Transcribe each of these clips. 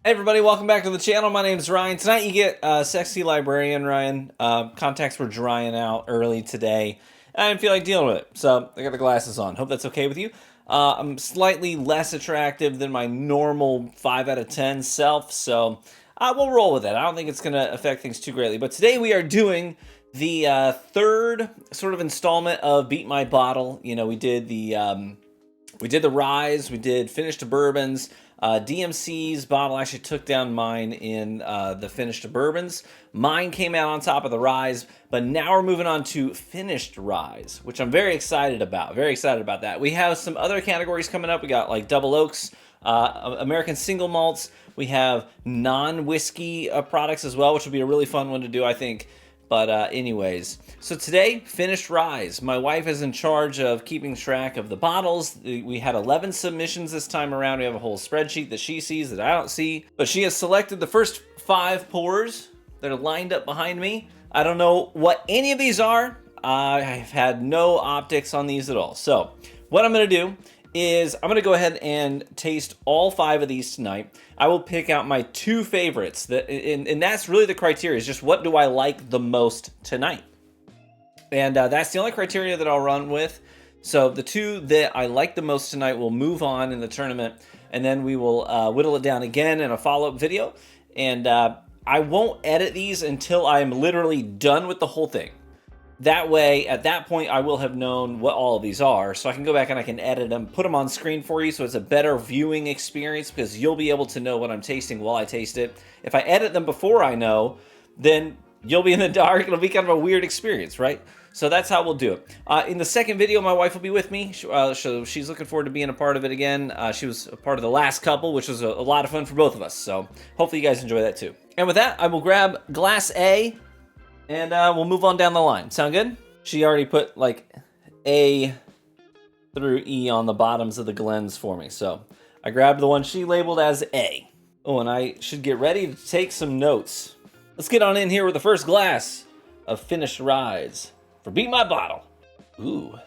Hey everybody, welcome back to the channel. My name is Ryan. Tonight you get Sexy Librarian Ryan. Contacts were drying out early today. I didn't feel like dealing with it, so I got the glasses on. Hope that's okay with you. I'm slightly less attractive than my normal 5 out of 10 self, so we'll roll with it. I don't think it's going to affect things too greatly. But today we are doing the third sort of installment of Beat My Bottle. You know, we did the Ryes, we did Finished to Bourbons. DMC's bottle actually took down mine in the Finished to Bourbons. Mine came out on top of the Ryes, but now we're moving on to Finished Ryes, which I'm very excited about. Very excited about that. We have some other categories coming up. We got like double oaks, American single malts. We have non-whiskey products as well, which will be a really fun one to do, I think. But anyways, so today, Finished Ryes. My wife is in charge of keeping track of the bottles. We had 11 submissions this time around. We have a whole spreadsheet that she sees that I don't see. But she has selected the first 5 pours that are lined up behind me. I don't know what any of these are. I've had no optics on these at all. So what I'm going to do is I'm going to go ahead and taste all 5 of these tonight. I will pick out my 2 favorites, and that's really the criteria, is just what do I like the most tonight. And that's the only criteria that I'll run with. So the 2 that I like the most tonight will move on in the tournament, and then we will whittle it down again in a follow-up video. And I won't edit these until I'm literally done with the whole thing. That way, at that point, I will have known what all of these are, so I can go back and I can edit them, put them on screen for you, so it's a better viewing experience, because you'll be able to know what I'm tasting while I taste it. If I edit them before I know, then you'll be in the dark. It'll be kind of a weird experience, right? So that's how we'll do it. In the second video, my wife will be with me, so she's looking forward to being a part of it again. She was a part of the last couple, which was a lot of fun for both of us, so hopefully you guys enjoy that too. And with that, I will grab glass A, and we'll move on down the line. Sound good? She already put like A through E on the bottoms of the Glens for me. So I grabbed the one she labeled as A. Oh, and I should get ready to take some notes. Let's get on in here with the first glass of Finished Ryes for Beat My Bottle. Ooh.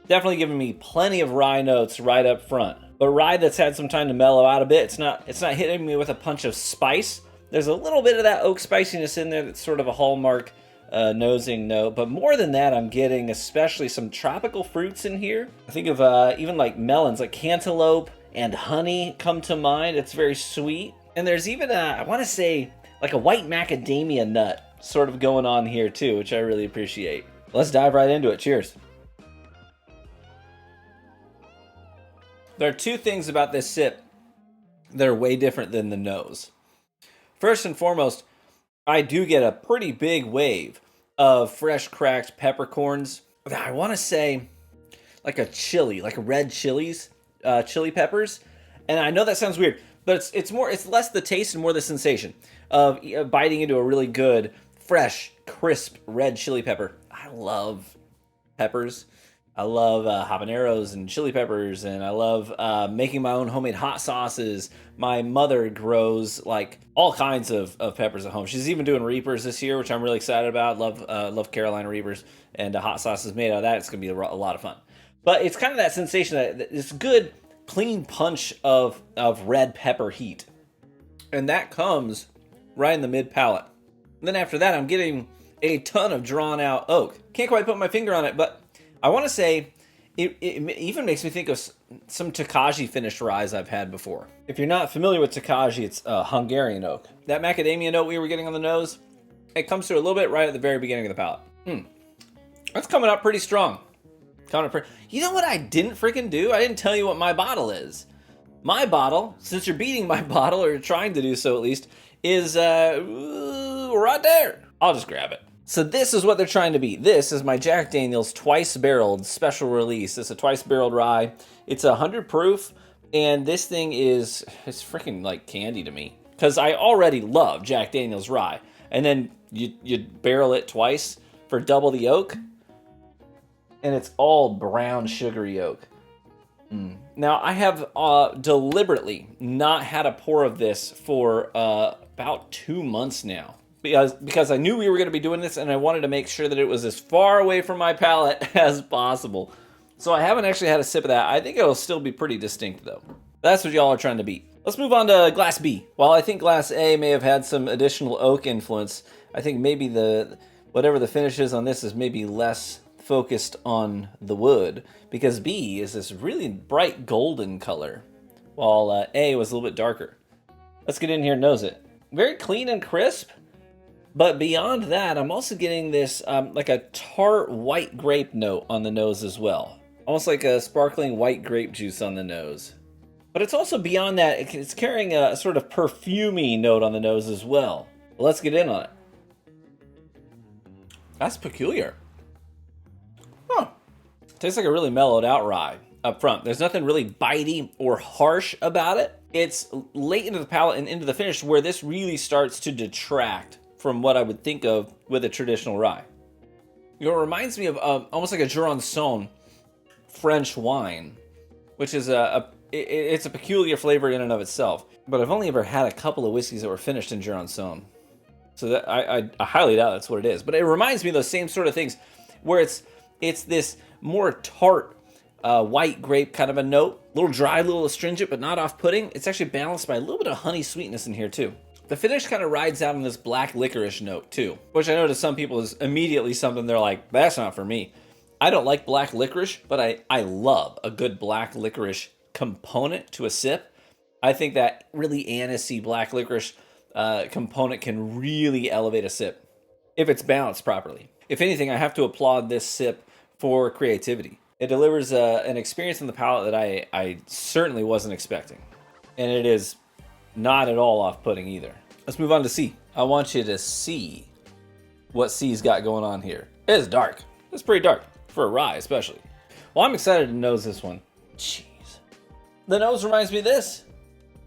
Definitely giving me plenty of rye notes right up front. But rye that's had some time to mellow out a bit. It's not hitting me with a punch of spice. There's a little bit of that oak spiciness in there that's sort of a hallmark nosing note. But more than that, I'm getting especially some tropical fruits in here. I think of even like melons, like cantaloupe and honey come to mind. It's very sweet. And there's even, I want to say, like a white macadamia nut sort of going on here too, which I really appreciate. Let's dive right into it. Cheers. There are 2 things about this sip that are way different than the nose. First and foremost, I do get a pretty big wave of fresh cracked peppercorns. I want to say like a chili, like red chilies, chili peppers. And I know that sounds weird, but it's less the taste and more the sensation of biting into a really good, fresh, crisp red chili pepper. I love peppers. I love habaneros and chili peppers, and I love making my own homemade hot sauces. My mother grows like all kinds of peppers at home. She's even doing Reapers this year, which I'm really excited about. Love Carolina Reapers, and hot sauces made out of that. It's going to be a lot of fun. But it's kind of that sensation, that this good, clean punch of red pepper heat. And that comes right in the mid-palate. Then after that, I'm getting a ton of drawn-out oak. Can't quite put my finger on it, but I want to say it even makes me think of some Takaji Finished Ryes I've had before. If you're not familiar with Takaji, it's Hungarian oak. That macadamia note we were getting on the nose, it comes through a little bit right at the very beginning of the palate. That's coming up pretty strong. You know what I didn't freaking do? I didn't tell you what my bottle is. My bottle, since you're beating my bottle, or you're trying to do so at least, is right there. I'll just grab it. So this is what they're trying to beat. This is my Jack Daniel's twice barreled special release. It's a twice barreled rye. It's 100 proof, and this thing it's freaking like candy to me, because I already love Jack Daniel's rye, and then you barrel it twice for double the oak, and it's all brown sugary oak. Now I have deliberately not had a pour of this for about 2 months now. Because I knew we were going to be doing this, and I wanted to make sure that it was as far away from my palate as possible. So I haven't actually had a sip of that. I think it'll still be pretty distinct, though. That's what y'all are trying to beat. Let's move on to Glass B. While I think Glass A may have had some additional oak influence, I think maybe whatever the finish is on this is maybe less focused on the wood, because B is this really bright golden color, while A was a little bit darker. Let's get in here and nose it. Very clean and crisp, but beyond that, I'm also getting this like a tart white grape note on the nose as well. Almost like a sparkling white grape juice on the nose. But it's also beyond that, it's carrying a sort of perfumey note on the nose as well. Let's get in on it. That's peculiar. Huh. Tastes like a really mellowed out rye up front. There's nothing really bitey or harsh about it. It's late into the palate and into the finish where this really starts to detract from what I would think of with a traditional rye. You know, it reminds me of almost like a Jurançon French wine, which is it's a peculiar flavor in and of itself. But I've only ever had a couple of whiskeys that were finished in Jurançon. So that I highly doubt that's what it is. But it reminds me of those same sort of things where it's this more tart white grape kind of a note. A little dry, a little astringent, but not off-putting. It's actually balanced by a little bit of honey sweetness in here too. The finish kind of rides out on this black licorice note too, which I know to some people is immediately something they're like, that's not for me. I don't like black licorice, but I love a good black licorice component to a sip. I think that really anisey black licorice component can really elevate a sip if it's balanced properly. If anything, I have to applaud this sip for creativity. It delivers an experience in the palate that I certainly wasn't expecting. And it is not at all off-putting either. Let's move on to C. I want you to see what C's got going on here. It is dark. It's pretty dark, for a rye especially. Well, I'm excited to nose this one. Jeez. The nose reminds me of this.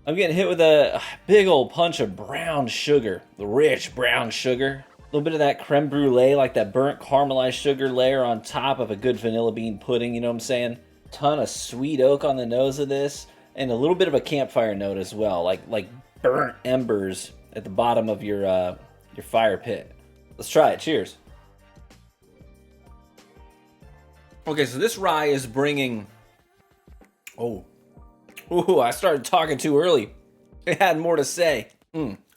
I'm getting hit with a big old punch of brown sugar. The rich brown sugar. A little bit of that creme brulee, like that burnt caramelized sugar layer on top of a good vanilla bean pudding, you know what I'm saying? Ton of sweet oak on the nose of this. And a little bit of a campfire note as well, like burnt embers at the bottom of your fire pit. Let's try it. Cheers. Okay, so this rye is bringing... Ooh, I started talking too early. It had more to say.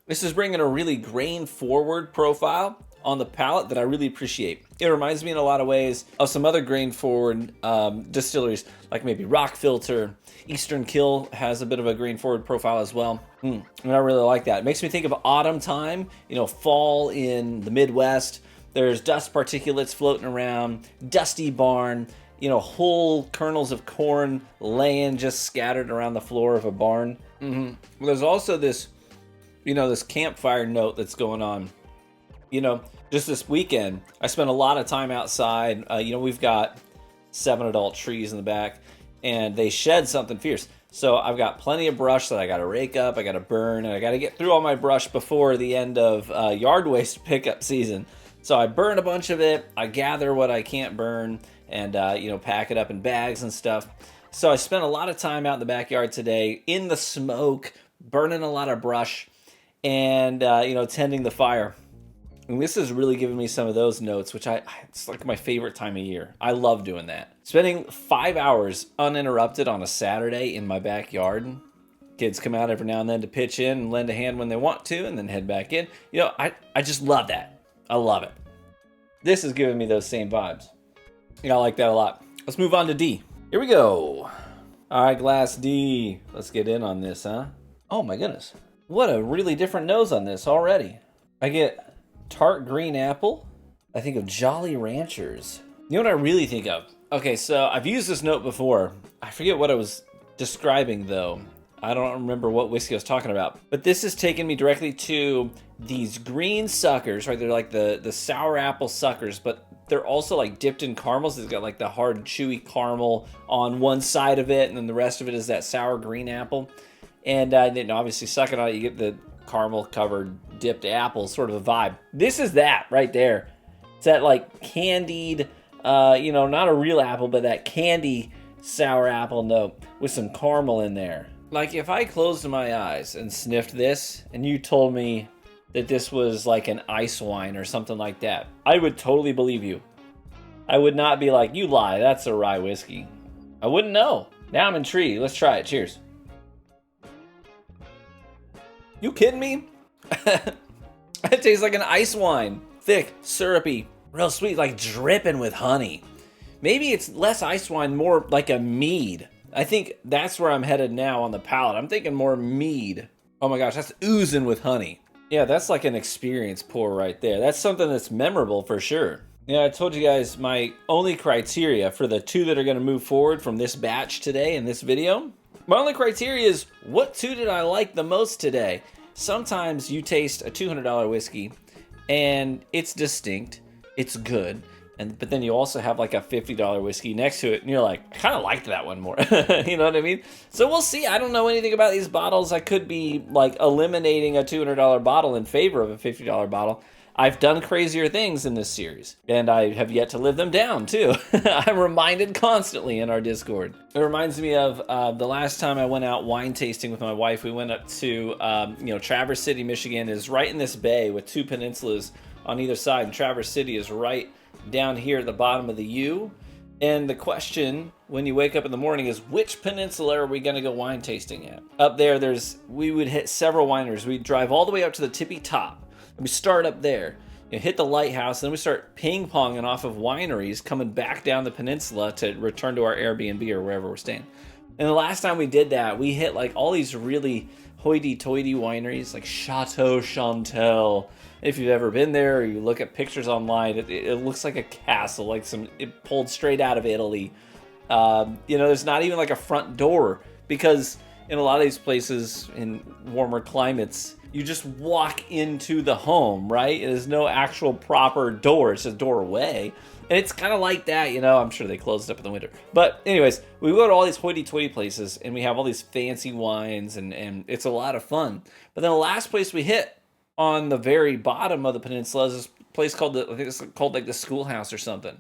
This is bringing a really grain-forward profile on the palate that I really appreciate. It reminds me in a lot of ways of some other grain-forward distilleries, like maybe Rock Filter. Eastern Kill has a bit of a grain-forward profile as well. And I really like that. It makes me think of autumn time, fall in the Midwest. There's dust particulates floating around, dusty barn, whole kernels of corn laying just scattered around the floor of a barn. There's also this, this campfire note that's going on. Just this weekend, I spent a lot of time outside. We've got 7 adult trees in the back, and they shed something fierce. So I've got plenty of brush that I got to rake up, I got to burn, and I got to get through all my brush before the end of yard waste pickup season. So I burn a bunch of it, I gather what I can't burn, and pack it up in bags and stuff. So I spent a lot of time out in the backyard today in the smoke, burning a lot of brush, and tending the fire. And this is really giving me some of those notes, which it's like my favorite time of year. I love doing that. Spending 5 hours uninterrupted on a Saturday in my backyard. Kids come out every now and then to pitch in and lend a hand when they want to, and then head back in. I just love that. I love it. This is giving me those same vibes. I like that a lot. Let's move on to D. Here we go. All right, Glass D. Let's get in on this, huh? Oh my goodness. What a really different nose on this already. I get tart green apple. I think of Jolly Ranchers. You know what I really think of? Okay, so I've used this note before. I forget what I was describing though. I don't remember what whiskey I was talking about. But this has taken me directly to these green suckers, right? They're like the sour apple suckers, but they're also like dipped in caramels. It's got like the hard, chewy caramel on one side of it, and then the rest of it is that sour green apple. And then obviously sucking on it, you get the caramel-covered dipped apple sort of a vibe. This is that right there. It's that like candied, not a real apple, but that candy sour apple note with some caramel in there. Like if I closed my eyes and sniffed this, and you told me that this was like an ice wine or something like that, I would totally believe you. I would not be like, you lie, that's a rye whiskey. I wouldn't know. Now I'm intrigued. Let's try it. Cheers. You kidding me? It tastes like an ice wine. Thick, syrupy, real sweet, like dripping with honey. Maybe it's less ice wine, more like a mead. I think that's where I'm headed now on the palate. I'm thinking more mead. Oh my gosh, that's oozing with honey. Yeah, that's like an experience pour right there. That's something that's memorable for sure. Yeah, I told you guys my only criteria for the two that are going to move forward from this batch today in this video. My only criteria is, what two did I like the most today? Sometimes you taste a $200 whiskey and it's distinct, it's good, but then you also have like a $50 whiskey next to it and you're like, I kind of liked that one more. You know what I mean? So we'll see. I don't know anything about these bottles. I could be like eliminating a $200 bottle in favor of a $50 bottle. I've done crazier things in this series, and I have yet to live them down, too. I'm reminded constantly in our Discord. It reminds me of the last time I went out wine tasting with my wife. We went up to, Traverse City, Michigan is right in this bay with two peninsulas on either side, and Traverse City is right down here at the bottom of the U. And the question when you wake up in the morning is, which peninsula are we going to go wine tasting at? Up there, we would hit several wineries. We'd drive all the way up to the tippy top. We start up there, hit the lighthouse, and then we start ping-ponging off of wineries coming back down the peninsula to return to our Airbnb or wherever we're staying. And the last time we did that, we hit like all these really hoity-toity wineries like Chateau Chantel. If you've ever been there or you look at pictures online, it looks like a castle, like it pulled straight out of Italy. There's not even like a front door because in a lot of these places in warmer climates, you just walk into the home, right? There's no actual proper door. It's just a doorway. And it's kind of like that, I'm sure they closed up in the winter. But anyways, we go to all these hoity-toity places and we have all these fancy wines and it's a lot of fun. But then the last place we hit on the very bottom of the peninsula is this place called, I think it's called like the Schoolhouse or something.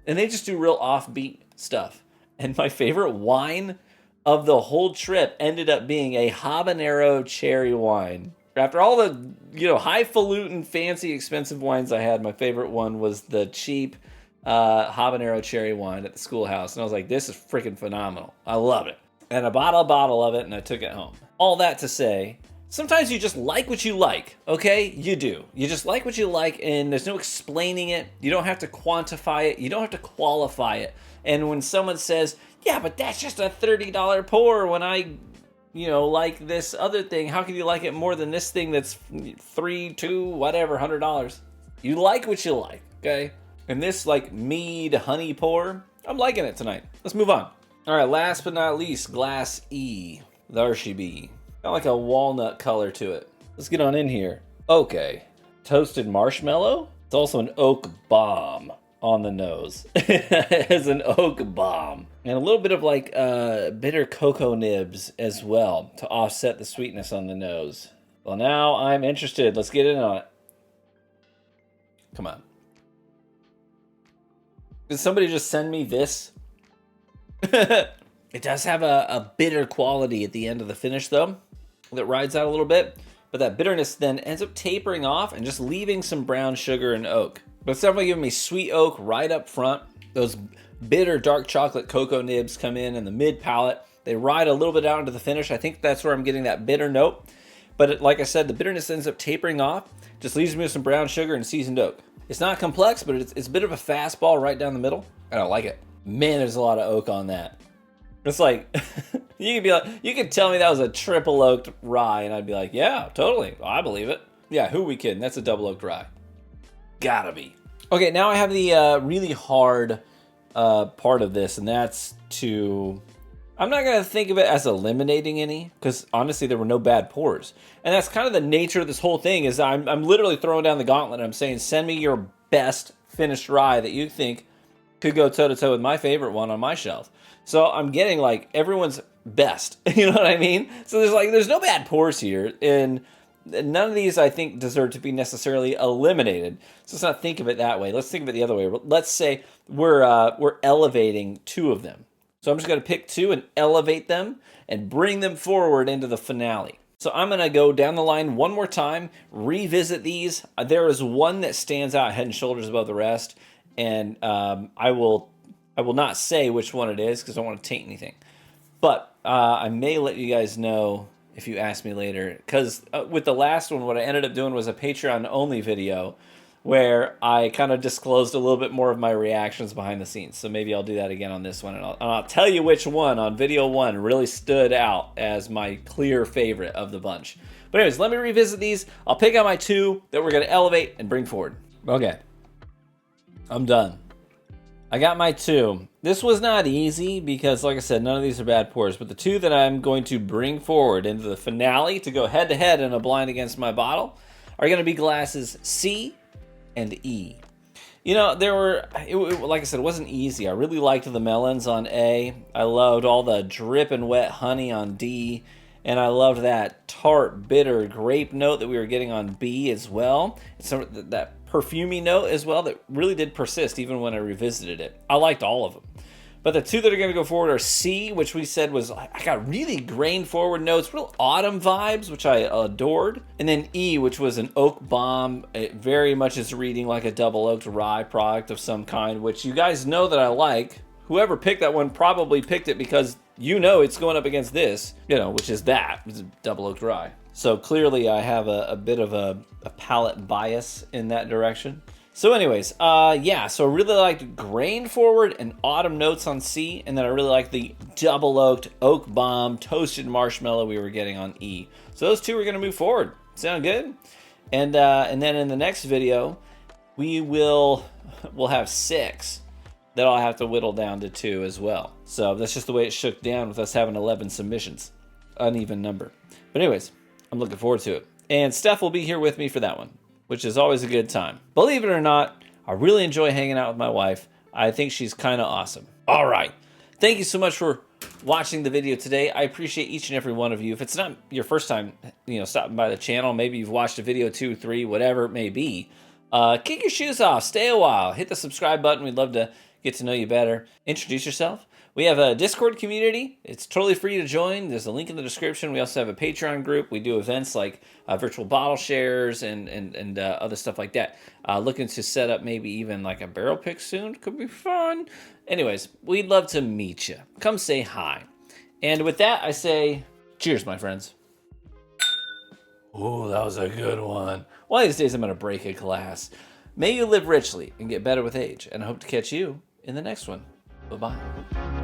And they just do real offbeat stuff. And my favorite wine of the whole trip ended up being a habanero cherry wine. After all the, highfalutin, fancy, expensive wines I had, my favorite one was the cheap habanero cherry wine at the Schoolhouse. And I was like, this is freaking phenomenal. I love it. And I bought a bottle of it and I took it home. All that to say, sometimes you just like what you like, okay? You do. You just like what you like and there's no explaining it. You don't have to quantify it. You don't have to qualify it. And when someone says, yeah, but that's just a $30 pour when I like this other thing. How can you like it more than this thing that's $100? You like what you like, okay? And this like mead honey pour, I'm liking it tonight. Let's move on. All right, last but not least, Glass E. There she be. Got like a walnut color to it. Let's get on in here. Okay, toasted marshmallow. It's also an oak bomb on the nose. It's an oak bomb. And a little bit of like bitter cocoa nibs as well to offset the sweetness on the nose. Well, now I'm interested. Let's get in on it. Come on. Did somebody just send me this? It does have a bitter quality at the end of the finish, though, that rides out a little bit. But that bitterness then ends up tapering off and just leaving some brown sugar and oak. But it's definitely giving me sweet oak right up front. Those bitter dark chocolate cocoa nibs come in the mid palate. They ride a little bit out into the finish. I think that's where I'm getting that bitter note. But like I said, the bitterness ends up tapering off. Just leaves me with some brown sugar and seasoned oak. It's not complex, but it's a bit of a fastball right down the middle. I don't like it. Man, there's a lot of oak on that. It's like, you could tell me that was a triple oaked rye, and I'd be like, yeah, totally. I believe it. Yeah, who we kidding? That's a double oaked rye. Gotta be. Okay, now I have the really hard part of this, and that's I'm not going to think of it as eliminating any, because honestly, there were no bad pours. And that's kind of the nature of this whole thing, is I'm literally throwing down the gauntlet. I'm saying, send me your best finished rye that you think could go toe-to-toe with my favorite one on my shelf. So I'm getting like everyone's best. You know what I mean? So there's no bad pours here, and none of these I think deserve to be necessarily eliminated. So let's not think of it that way. Let's think of it the other way. Let's say we're elevating two of them. So I'm just going to pick two and elevate them and bring them forward into the finale. So I'm going to go down the line one more time, revisit these. There is one that stands out head and shoulders above the rest, and I will not say which one it is because I don't want to taint anything. But I may let you guys know if you ask me later. Because with the last one, what I ended up doing was a Patreon-only video where I kind of disclosed a little bit more of my reactions behind the scenes. So maybe I'll do that again on this one. And I'll tell you which one on video 1 really stood out as my clear favorite of the bunch. But anyways, let me revisit these. I'll pick out my 2 that we're going to elevate and bring forward. Okay. I'm done. I got my 2. This was not easy because, like I said, none of these are bad pours. But the 2 that I'm going to bring forward into the finale to go head-to-head in a blind against my bottle are going to be glasses C and E. You know, like I said, it wasn't easy. I really liked the melons on A. I loved all the drip and wet honey on D. And I loved that tart, bitter grape note that we were getting on B as well. So that perfumey note as well that really did persist even when I revisited it. I liked all of them. But the 2 that are going to go forward are C, which we said was, I got really grain forward notes, real autumn vibes, which I adored. And then E, which was an oak bomb. It very much is reading like a double oaked rye product of some kind, which you guys know that I like. Whoever picked that one probably picked it because you know it's going up against this, which is that. It's a double oaked rye. So clearly I have a bit of a palate bias in that direction. So anyways, yeah, so I really liked grain forward and autumn notes on C, and then I really liked the double oaked oak bomb toasted marshmallow we were getting on E. So those 2 are going to move forward. Sound good? And then in the next video, we'll have 6 that I'll have to whittle down to 2 as well. So that's just the way it shook down with us having 11 submissions. Uneven number. But anyways, I'm looking forward to it. And Steph will be here with me for that one, which is always a good time. Believe it or not, I really enjoy hanging out with my wife. I think she's kind of awesome. All right. Thank you so much for watching the video today. I appreciate each and every one of you. If it's not your first time, stopping by the channel, maybe you've watched a video 2, 3, whatever it may be, kick your shoes off, stay a while, hit the subscribe button. We'd love to get to know you better. Introduce yourself. We have a Discord community. It's totally free to join. There's a link in the description. We also have a Patreon group. We do events like virtual bottle shares and other stuff like that. Looking to set up maybe even like a barrel pick soon. Could be fun. Anyways, we'd love to meet you. Come say hi. And with that, I say cheers, my friends. Ooh, that was a good one. One of these days, I'm going to break a glass. May you live richly and get better with age. And I hope to catch you in the next one. Bye-bye.